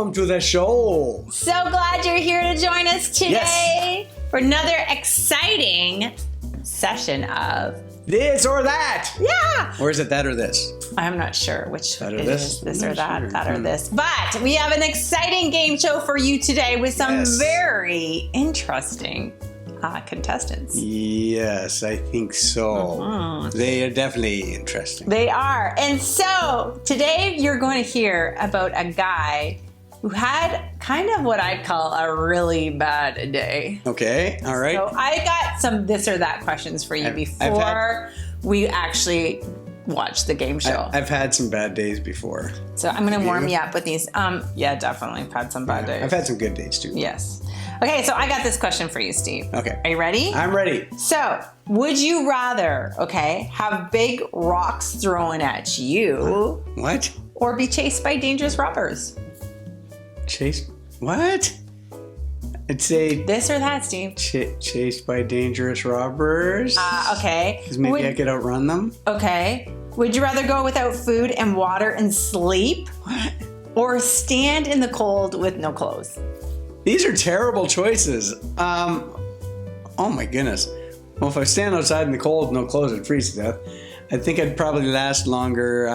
welcome to the show. So glad you're here to join us today for another exciting session of This or That. Yeah. Or is it that or this? I'm not sure which That or it this? is, this or I'm that, not that sure. or this. But we have an exciting game show for you today with some very interesting contestants. Yes, I think so. They are definitely interesting. They are. And so today you're going to hear about a guy who had kind of what I'd call a really bad day. Okay, all right. So I got some this or that questions for you before we actually watch the game show. I've had some bad days before. So I'm going to warm you up with these. Yeah, definitely. I've had some bad days. I've had some good days too. Yes. Okay, so I got this question for you, Steve. Okay. Are you ready? I'm ready. So, would you rather, have big rocks thrown at you What? or be chased by dangerous robbers? Chased? What? I'd say This or that, Steve? chased by dangerous robbers. Okay. Because maybe I could outrun them. Okay. Would you rather go without food and water and sleep? What? Or stand in the cold with no clothes? These are terrible choices. Oh my goodness. Well, if I stand outside in the cold, no clothes, I'd freeze to death. I think I'd probably last longer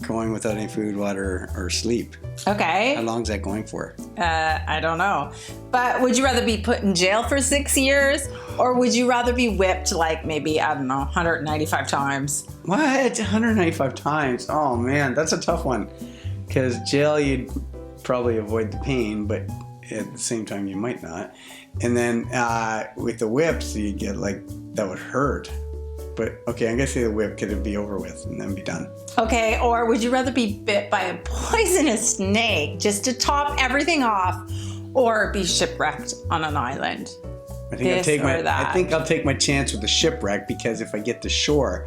going without any food, water, or sleep. Okay. How long is that going for? I don't know. But would you rather be put in jail for 6 years? Or would you rather be whipped maybe, 195 times? What? 195 times? Oh man, that's a tough one. Because jail, you'd probably avoid the pain, but at the same time, you might not. And then with the whips, you get that would hurt. But okay, I'm gonna say the whip could be over with and then be done. Okay, or would you rather be bit by a poisonous snake just to top everything off, or be shipwrecked on an island? I think I'll take my chance with the shipwreck, because if I get to shore,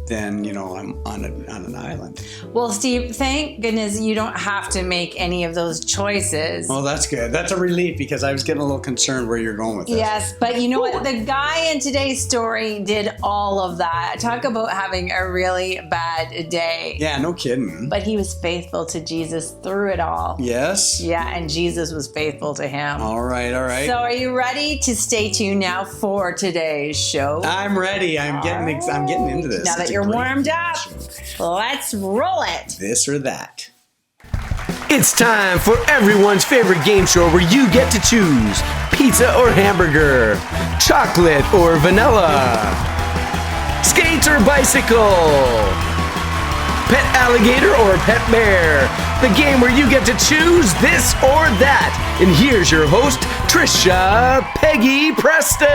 then I'm on an island. Well, Steve, thank goodness you don't have to make any of those choices. Oh, that's good. That's a relief, because I was getting a little concerned where you're going with this. Yes, but you know what? The guy in today's story did all of that. Talk about having a really bad day. Yeah, no kidding. But he was faithful to Jesus through it all. Yes? Yeah, and Jesus was faithful to him. All right. So are you ready to stay tuned now for today's show? I'm ready. I'm getting into this. Now that you're warmed up, let's roll it. This or that. It's time for everyone's favorite game show where you get to choose pizza or hamburger, chocolate or vanilla, skates or bicycle, pet alligator or pet bear. The game where you get to choose this or that. And here's your host, Trisha Peggy Preston.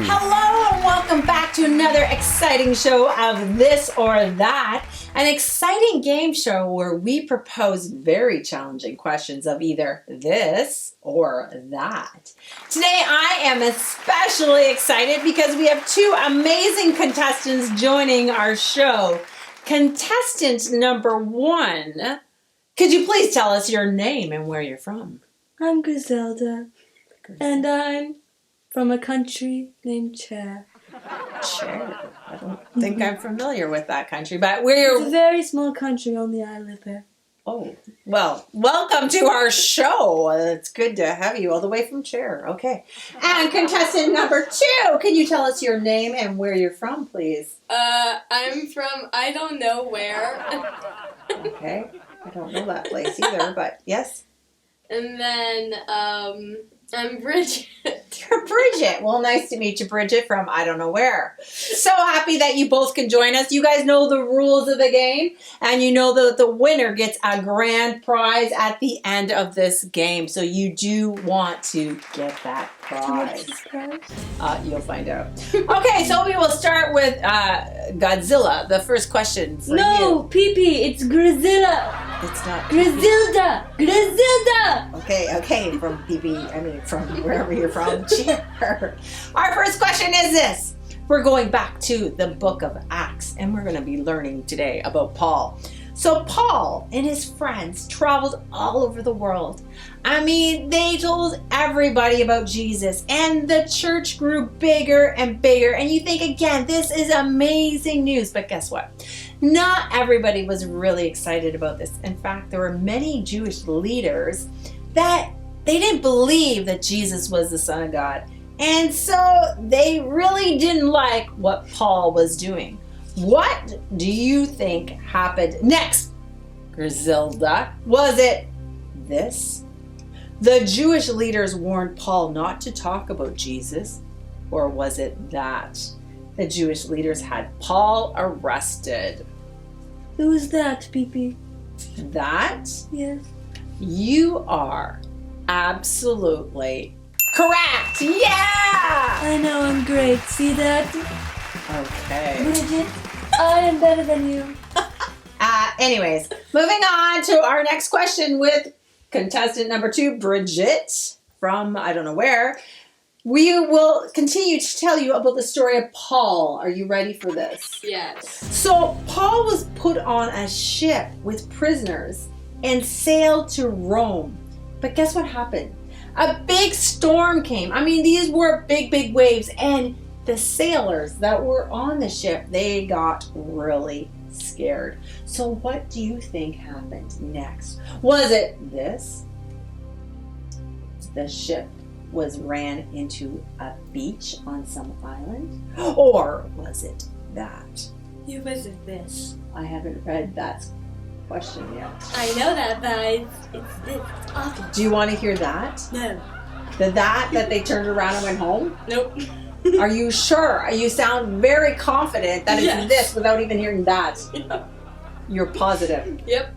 Hello and welcome back to another exciting show of This or That, an exciting game show where we propose very challenging questions of either this or that. Today I am especially excited because we have two amazing contestants joining our show. Contestant number one, could you please tell us your name and where you're from? I'm Griselda, and I'm from a country named Chair. Chair? I don't think I'm familiar with that country, but It's a very small country on the island there. Oh, well, welcome to our show. It's good to have you all the way from Chair. Okay. And contestant number two, can you tell us your name and where you're from, please? I'm from I don't know where. Okay. I don't know that place either, but yes. And then, I'm Bridget. You're Bridget. Well, nice to meet you, Bridget, from I don't know where. So happy that you both can join us. You guys know the rules of the game, and you know that the winner gets a grand prize at the end of this game. So you do want to get that prize. You'll find out. Okay, so we will start with Godzilla. The first question for you. Pee-pee, it's Griselda. It's not Griselda. Okay, from from wherever you're from. Cheer. Our first question is this. We're going back to the book of Acts, and we're going to be learning today about Paul. So Paul and his friends traveled all over the world. They told everybody about Jesus, and the church grew bigger and bigger. And you think, again, this is amazing news. But guess what? not everybody was really excited about this. In fact, there were many Jewish leaders that they didn't believe that Jesus was the Son of God. And so they really didn't like what Paul was doing. What do you think happened next, Griselda? Was it this? The Jewish leaders warned Paul not to talk about Jesus. Or was it that? The Jewish leaders had Paul arrested. Who was that, Pee-Pee? That? Yes. You are absolutely correct. Yeah! I know, I'm great. See that? Okay. Bridget, I am better than you. Anyways, moving on to our next question with contestant number 2, Bridget, from I don't know where. We will continue to tell you about the story of Paul. Are you ready for this? Yes. So Paul was put on a ship with prisoners and sailed to Rome. But guess what happened? A big storm came. I mean, these were big, big waves. And the sailors that were on the ship, they got really scared. So what do you think happened next? Was it this? The ship ran into a beach on some island? Or was it that? You visit this. I haven't read that question yet. I know that, but it's awful. Do you want to hear that? No. That they turned around and went home? Nope. Are you sure? You sound very confident that it's Yes. this without even hearing that. Yep. You're positive. Yep.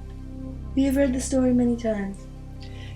We have read the story many times.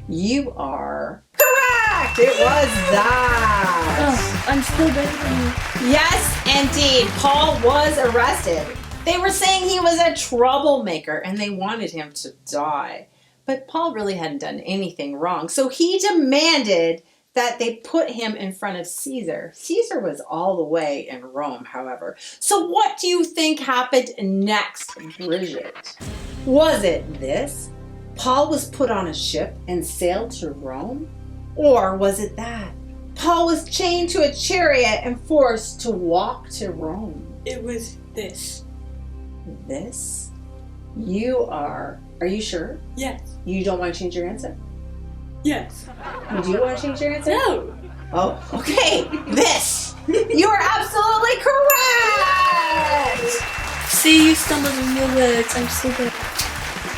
You are correct! It was that. Oh, I'm still better than you. Yes, indeed. Paul was arrested. They were saying he was a troublemaker and they wanted him to die. But Paul really hadn't done anything wrong. So he demanded that they put him in front of Caesar. Caesar was all the way in Rome, however. So what do you think happened next, Bridget? Was it this? Paul was put on a ship and sailed to Rome? Or was it that? Paul was chained to a chariot and forced to walk to Rome. It was this. This? Are you sure? Yes. You don't want to change your answer? Yes. You do want to change your answer? No. Oh, okay. This. You are absolutely correct. See, you stumbled in your words. I'm still better.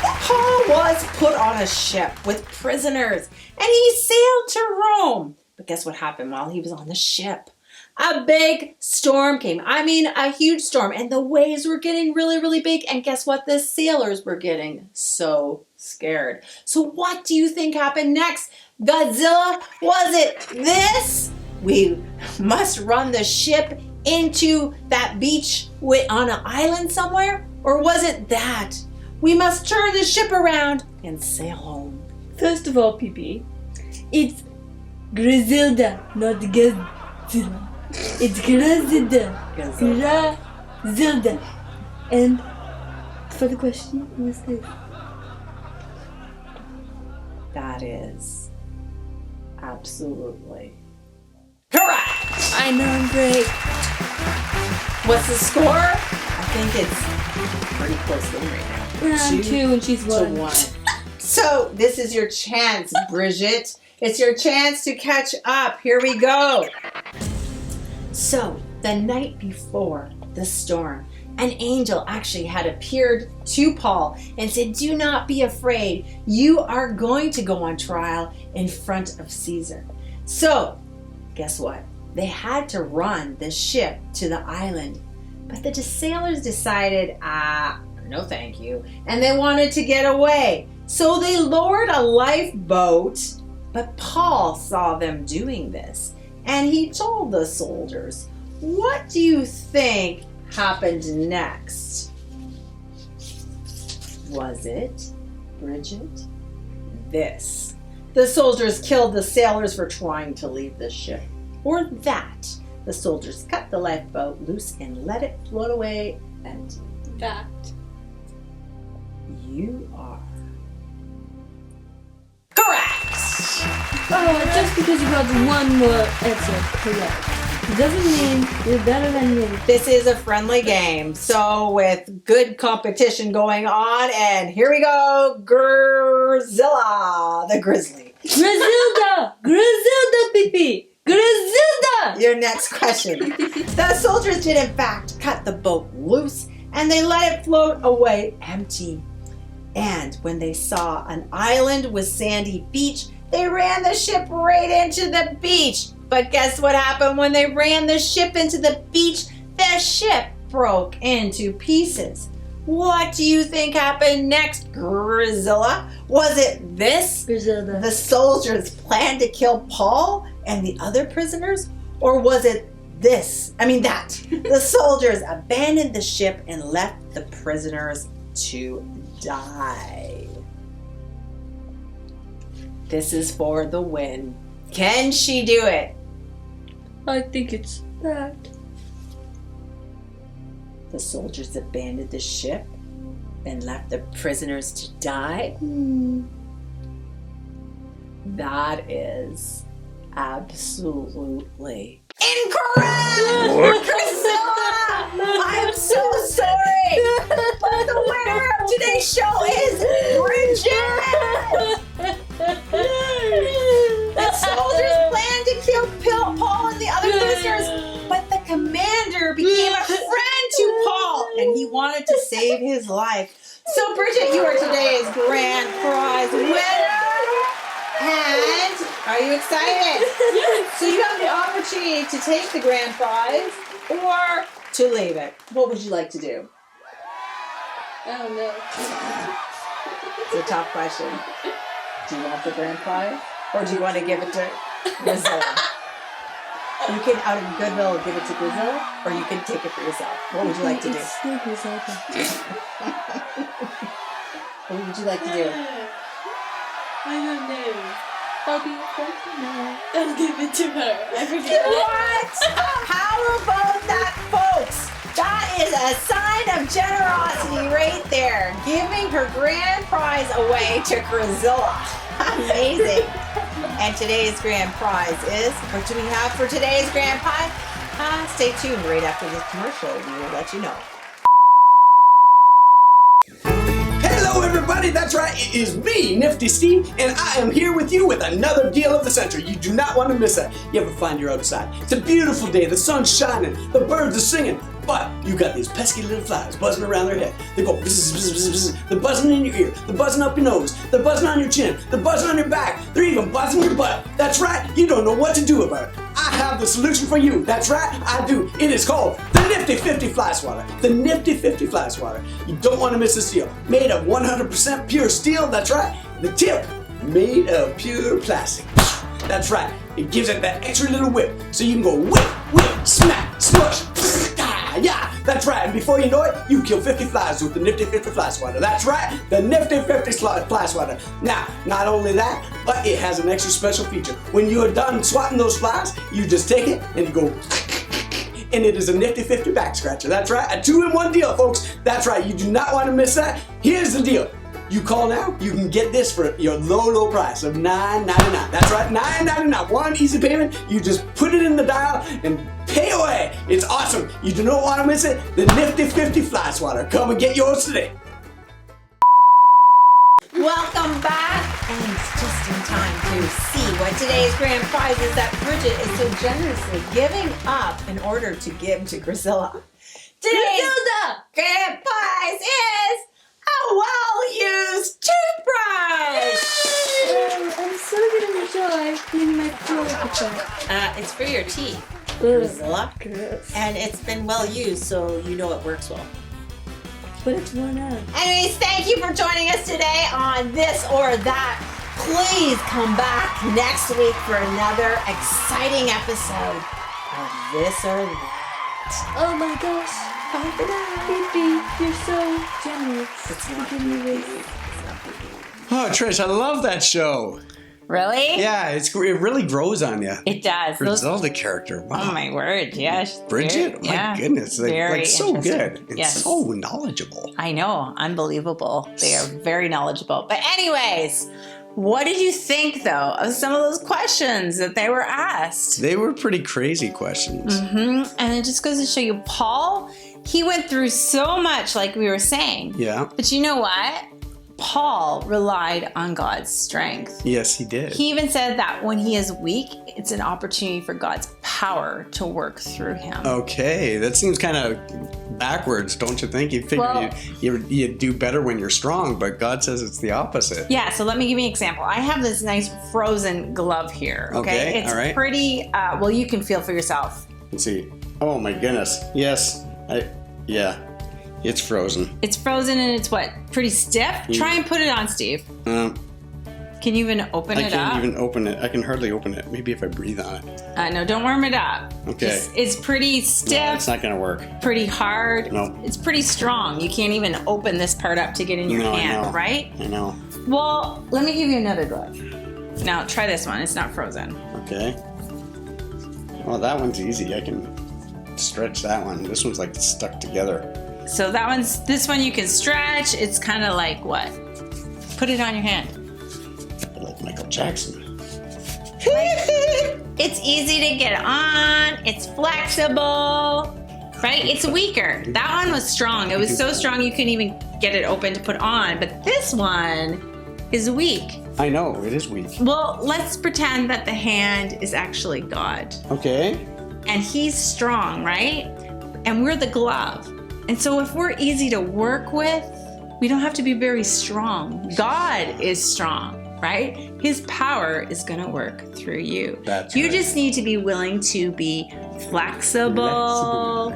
Paul was put on a ship with prisoners and he sailed to Rome. But guess what happened while he was on the ship? A big storm came. I mean, a huge storm. And the waves were getting really, really big. And guess what? The sailors were getting so scared. So what do you think happened next? Godzilla, was it this? We must run the ship into that beach on an island somewhere? Or was it that? We must turn the ship around and sail home. First of all, Pee-Pee, it's Griselda, not Godzilla. It's Griselda. Griselda. And for the question, who is this? That is absolutely correct. I know, I'm great. What's the score? I think it's pretty close game right now. I'm 2 and she's 1. 1. So this is your chance, Bridget. It's your chance to catch up. Here we go. So the night before the storm, an angel actually had appeared to Paul and said, "Do not be afraid. You are going to go on trial in front of Caesar." So guess what? They had to run the ship to the island. But the sailors decided, no thank you. And they wanted to get away. So they lowered a lifeboat. But Paul saw them doing this. And he told the soldiers, what do you think happened next? Was it, Bridget, this? The soldiers killed the sailors for trying to leave the ship. Or that? The soldiers cut the lifeboat loose and let it float away. And That. you are correct. Oh, just because you got one more answer correct. It doesn't mean you're better than me. This is a friendly game. So with good competition going on, and here we go, Grzilla, the Grizzly. Griselda! Griselda, baby! Griselda! Your next question. The soldiers did in fact cut the boat loose and they let it float away empty. And when they saw an island with sandy beach, they ran the ship right into the beach. But guess what happened when they ran the ship into the beach? The ship broke into pieces. What do you think happened next, Grzilla? Was it this? Griselda. The soldiers planned to kill Paul and the other prisoners? Or was it that? The soldiers abandoned the ship and left the prisoners to die. This is for the win. Can she do it? I think it's that. The soldiers abandoned the ship and left the prisoners to die? That is absolutely incorrect! Priscilla! I'm so sorry! But the winner of today's show is Bridget! The soldiers planned to kill Paul and the other prisoners, but the commander became a friend to Paul and he wanted to save his life. So Bridget, you are today's grand prize winner! And are you excited? Yes. So you have the opportunity to take the grand prize or to leave it. What would you like to do? I don't know. It's a tough question. Do you want the grand prize or do you want to give it to Grzilla? You can, out of goodwill, give it to Grzilla or you can take it for yourself. What would you like to do? What would you like to do? I don't know. I'll be a friend now. I'll give it to her. I forget. What? How about that, folks? That is a sign of generosity right there. Giving her grand prize away to Grzilla. Amazing. And today's grand prize is, what do we have for today's grand prize? Stay tuned right after this commercial. We will let you know. Hello, everybody. That's right. It is me, Nifty Steve, and I am here with you with another deal of the century. You do not want to miss that. You ever find you're outside? It's a beautiful day. The sun's shining. The birds are singing. But you got these pesky little flies buzzing around their head. They go bzz, bzz, bzz, bzz. They're buzzing in your ear. They're buzzing up your nose. They're buzzing on your chin. They're buzzing on your back. They're even buzzing your butt. That's right. You don't know what to do about it. I have the solution for you. That's right. I do. It is called the Nifty 50 Fly Swatter. The Nifty 50 Fly Swatter. You don't want to miss this deal. Made of 100% pure steel. That's right. The tip made of pure plastic. That's right. It gives it that extra little whip. So you can go whip, whip, smack, smush. Yeah, that's right. And before you know it, you kill 50 flies with the Nifty 50 Fly Swatter. That's right, the Nifty 50 Fly Swatter. Now, not only that, but it has an extra special feature. When you're done swatting those flies, you just take it and you go, and it is a Nifty 50 back scratcher. That's right, a 2-in-1 deal, folks. That's right, you do not want to miss that. Here's the deal. You call now, you can get this for your low price of $9.99. That's right, $9.99. One easy payment. You just put it in the dial and pay away. It's awesome. You do not want to miss it. The Nifty 50 Fly Swatter. Come and get yours today. Welcome back, and it's just in time to see what today's grand prize is that Bridget is so generously giving up in order to give to Grzilla. Today's grand prize is a well-used toothbrush! I'm so gonna enjoy cleaning my throat. It's for your teeth, Ugh. Grzilla. Gross. And it's been well used, so you know it works well. But it's worn out. Anyways, thank you for joining us today on This or That. Please come back next week for another exciting episode of This or That. Oh my gosh. Bye for now. Baby, you're so generous. It's not Give me this. Oh, Trish, I love that show. Really? Yeah, it really grows on you. It does. Griselda character. Wow. Oh my word, yes. Bridget? My goodness. Very so interesting. good. And Yes. so knowledgeable. I know, unbelievable. They are very knowledgeable. But anyways, What did you think, though, of some of those questions that they were asked? They were pretty crazy questions. Mm-hmm. And it just goes to show you, Paul, he went through so much, like we were saying. Yeah. But you know what? Paul relied on God's strength. Yes, he did. He even said that when he is weak, it's an opportunity for God's power to work through him. Okay, that seems kind of backwards, don't you think? You figure you do better when you're strong, but God says it's the opposite. Yeah, so let me give you an example. I have this nice frozen glove here. Okay, it's all right. pretty, well, you can feel for yourself. Let's see. Oh my goodness. Yes. Yeah. It's frozen. It's frozen and it's what? Pretty stiff? Try and put it on, Steve. Can you even open it up? I can't even open it. I can hardly open it. Maybe if I breathe on it. No, don't warm it up. Okay. It's pretty stiff. No, it's not going to work. Pretty hard. No. It's pretty strong. You can't even open this part up to get in your hand, I know. right? I know. Well, let me give you another glove. Now, try this one. It's not frozen. Okay. Well, that one's easy. I can stretch that one. This one's like stuck together. So this one you can stretch. It's kind of like what? Put it on your hand. Like Michael Jackson. It's easy to get on. It's flexible, right? It's weaker. That one was strong. It was so strong you couldn't even get it open to put on. But this one is weak. I know, it is weak. Well, let's pretend that the hand is actually God. Okay. And he's strong, right? And we're the glove. And so if we're easy to work with, we don't have to be very strong. God is strong, right? His power is going to work through you. That's you right. just need to be willing to be flexible,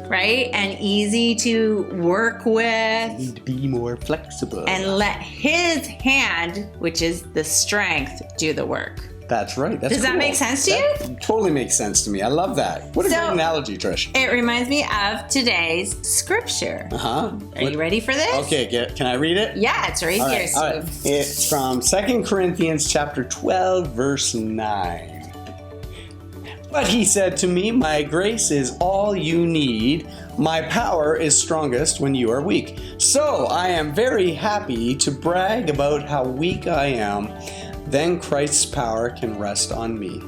right? And easy to work with. Need to be more flexible. And let his hand, which is the strength, do the work. That's right. That's Does that cool. make sense to you? That totally makes sense to me. I love that. What a great analogy, Trish. It reminds me of today's scripture. Uh-huh. Are you ready for this? Okay, can I read it? Yeah, it's right All here, right, all Steve. right. It's from 2 Corinthians chapter 12, verse 9. But he said to me, my grace is all you need. My power is strongest when you are weak. So I am very happy to brag about how weak I am. Then Christ's power can rest on me.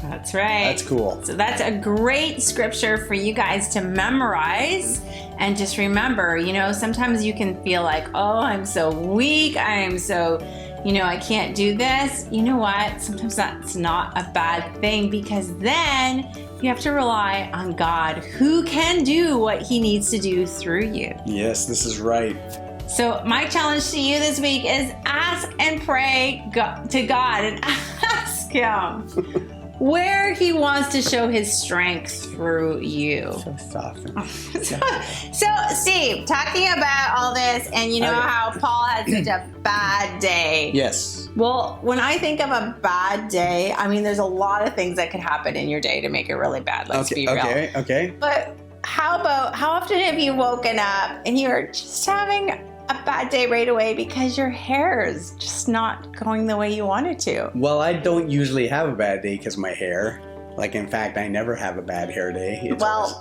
That's right. That's cool. So that's a great scripture for you guys to memorize. And just remember, sometimes you can feel like, oh, I'm so weak. I am so, I can't do this. You know what? Sometimes that's not a bad thing, because then you have to rely on God, who can do what he needs to do through you. Yes, this is right. So my challenge to you this week is ask and pray to God and ask him where he wants to show his strength through you. So soft. So Steve, talking about all this, and how Paul had such a bad day. Yes. Well, when I think of a bad day, I mean, there's a lot of things that could happen in your day to make it really bad. Let's be real. Okay. But how often have you woken up and you're just having a bad day right away because your hair is just not going the way you want it to? Well, I don't usually have a bad day because my hair. Like, in fact, I never have a bad hair day.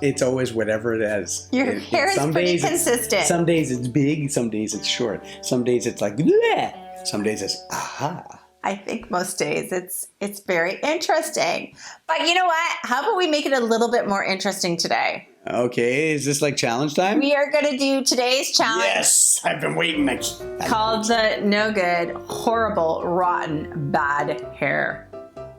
It's always whatever it is. Your hair is pretty consistent. Some days it's big, some days it's short. Some days it's like, bleh. Some days it's, aha. I think most days it's very interesting. But you know what? How about we make it a little bit more interesting today? Okay, is this like challenge time? We are going to do today's challenge. Yes, I've been waiting. Called the No Good, Horrible, Rotten, Bad Hair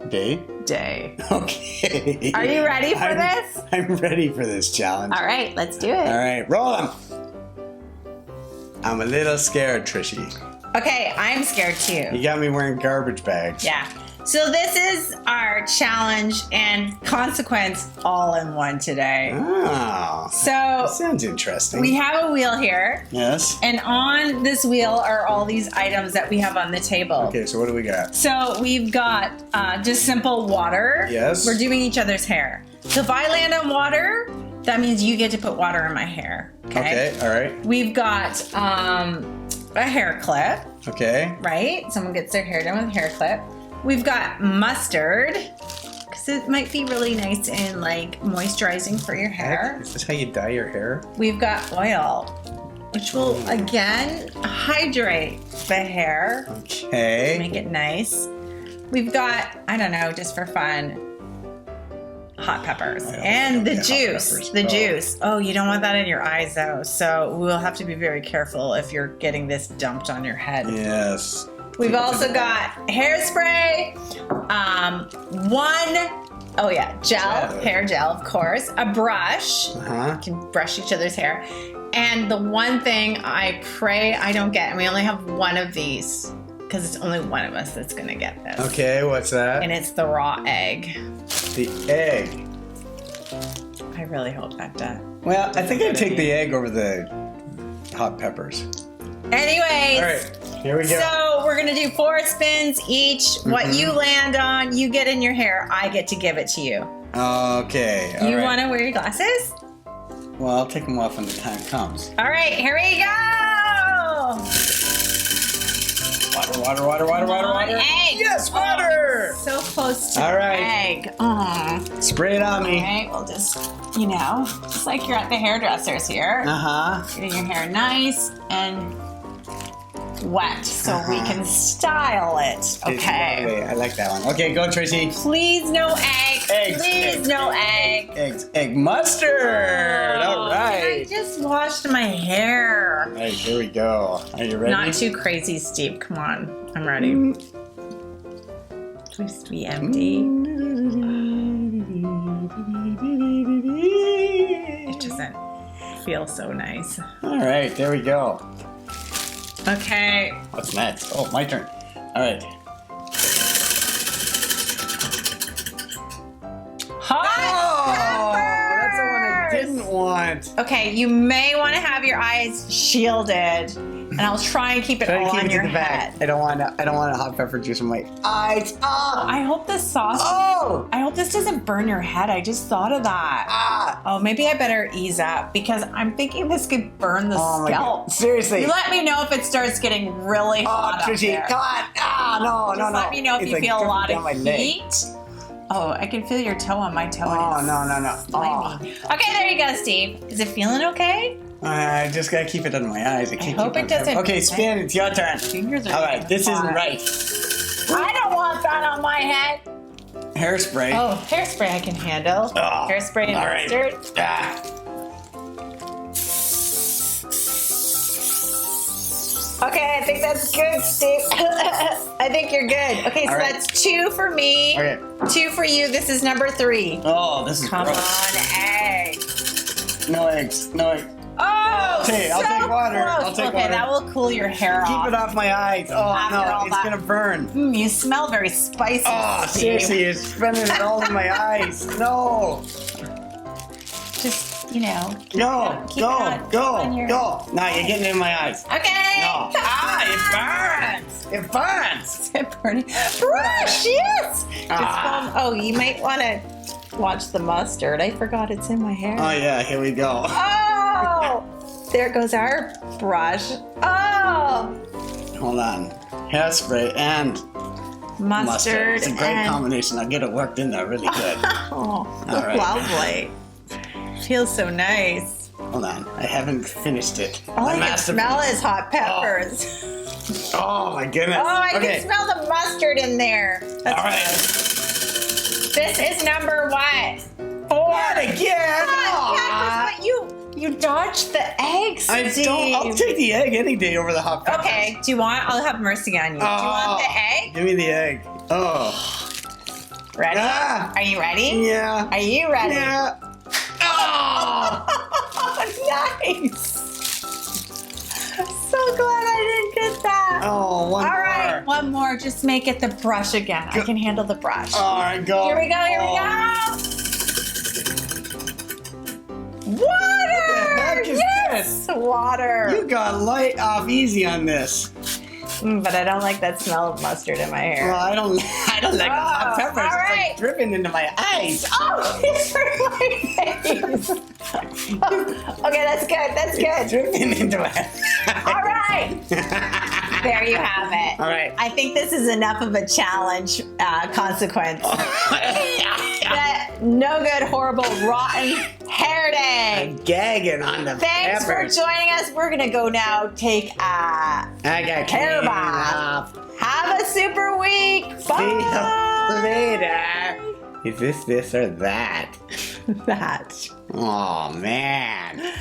Day? Okay. Are you ready for this? I'm ready for this challenge. All right, let's do it. All right, roll them. I'm a little scared, Trishy. Okay, I'm scared too. You got me wearing garbage bags. Yeah. So this is our challenge and consequence all in one today. Oh. So That sounds interesting. we have a wheel here. Yes. And on this wheel are all these items that we have on the table. Okay, so what do we got? So we've got just simple water. Yes. We're doing each other's hair. So if I land on water, that means you get to put water in my hair. Okay, all right. We've got a hair clip, Okay. right? Someone gets their hair done with a hair clip. We've got mustard, because it might be really nice and like moisturizing for your hair. Is this how you dye your hair? We've got oil. which will again hydrate the hair, Okay. make it nice. We've got, I don't know, just for fun, hot peppers and the juice. The juice. Oh, you don't want that in your eyes though. So we'll have to be very careful if you're getting this dumped on your head. Yes. We've also got hairspray, gel, hair gel, of course, a brush. Uh-huh. You can brush each other's hair. And the one thing I pray I don't get, and we only have one of these, because it's only one of us that's going to get this. Okay, what's that? And it's the raw egg. The egg. I really hope that does. Well, I think I'd take the egg over the hot peppers. Anyways. All right, here we go. So we're going to do 4 spins each. What you land on, you get in your hair. I get to give it to you. Okay. All You right. want to wear your glasses? Well, I'll take them off when the time comes. All right, here we go. Water. Egg. Yes, water. So close to All right. egg. Aw. Spray it on All me. right, we'll just, just like you're at the hairdressers here. Uh-huh. Getting your hair nice and wet so we can style it. Okay. I like that one. Okay, go, Tracy. Please no egg. Eggs. Please no egg. Eggs. Egg mustard. All I right. just washed my hair. All right, here we go. Are you ready? Not too crazy, Steve. Come on. I'm ready. Please be empty. It doesn't feel so nice. All right, there we go. Okay. What's next? Oh, my turn. All right. Hot That's the one I peppers! didn't want. Okay, you may want to have your eyes shielded, and I'll try and keep it Try to all keep on it to your the back. head. I don't want a hot pepper juice in my eyes. I hope this sauce. Oh! I hope this doesn't burn your head. I just thought of that. Ah! Oh, maybe I better ease up because I'm thinking this could burn the Oh my scalp. God. Seriously. You let me know if it starts getting really hot up Tracy, there. come on. Ah, no. Just let me know if It's you like feel a dripping lot down my of leg. heat. Oh, I can feel your toe on my toe. Oh, and no. it's Oh. slimy. Okay, there you go, Steve. Is it feeling okay? I just gotta keep it under my eyes. I can't hope keep it doesn't- Okay, spin. It's your turn. Fingers are All right, getting this isn't hot. right. I don't want that on my head. Hairspray. Oh, hairspray I can handle. Oh, Hairspray and all right. mustard. Ah. Okay, I think that's good, Steve. I think you're good. Okay, so All right. that's 2 for me. Okay. 2 for you. This is number 3. Oh, this is Come gross. on, egg. No eggs. No eggs. Oh, Okay, I'll so take water. close. I'll take okay, water. that will cool your hair Keep off. it off my eyes. Oh, After all no. It's that- gonna burn. You smell very spicy. Oh, Steve. seriously, it's spinning it all in my eyes. No. Just, Go, keep it on your- go. Now you're getting in my eyes. Okay. No. Ah, it burns. It burns. It's burning. Brush, yes. Ah. Oh, you might want to watch the mustard. I forgot it's in my hair. Oh, yeah, here we go. Oh, there goes our brush. Oh, Hold on. Hairspray and mustard. It's a great and- combination. I'll get it worked in there really good. Oh, All right. lovely. Feels so nice. Hold on. I haven't finished it. All I can smell is hot peppers. Oh, my goodness. Oh, I Okay. can smell the mustard in there. All right. This is number what? 4. Not again. But you dodged the eggs, I Steve. don't. I'll take the egg any day over the hot peppers. Okay, do you want? I'll have mercy on you. Do you want the egg? Give me the egg. Oh. Ready? Ah. Are you ready? Yeah. Are you ready? Yeah. Oh. Nice. I'm so glad I didn't get that. Oh, one All more. right, one more. Just make it the brush again. I can handle the brush. All right, go. Here we go. Here we go. Water. What the heck is yes, water. You got light off easy on this. But I don't like that smell of mustard in my hair. Well, I don't like the hot peppers. all It's right. like dripping into my eyes. Oh, it's for my face. Okay, that's good. That's good. Dripping into my eyes. All right. There you have it. All right. I think this is enough of a challenge consequence. That no good, horrible, rotten hair day. I'm gagging on the Thanks peppers. for joining us. We're going to go now take a I got hair clean bath. off. Have a super week. See you Bye. later. Is this or that? That. Oh, man.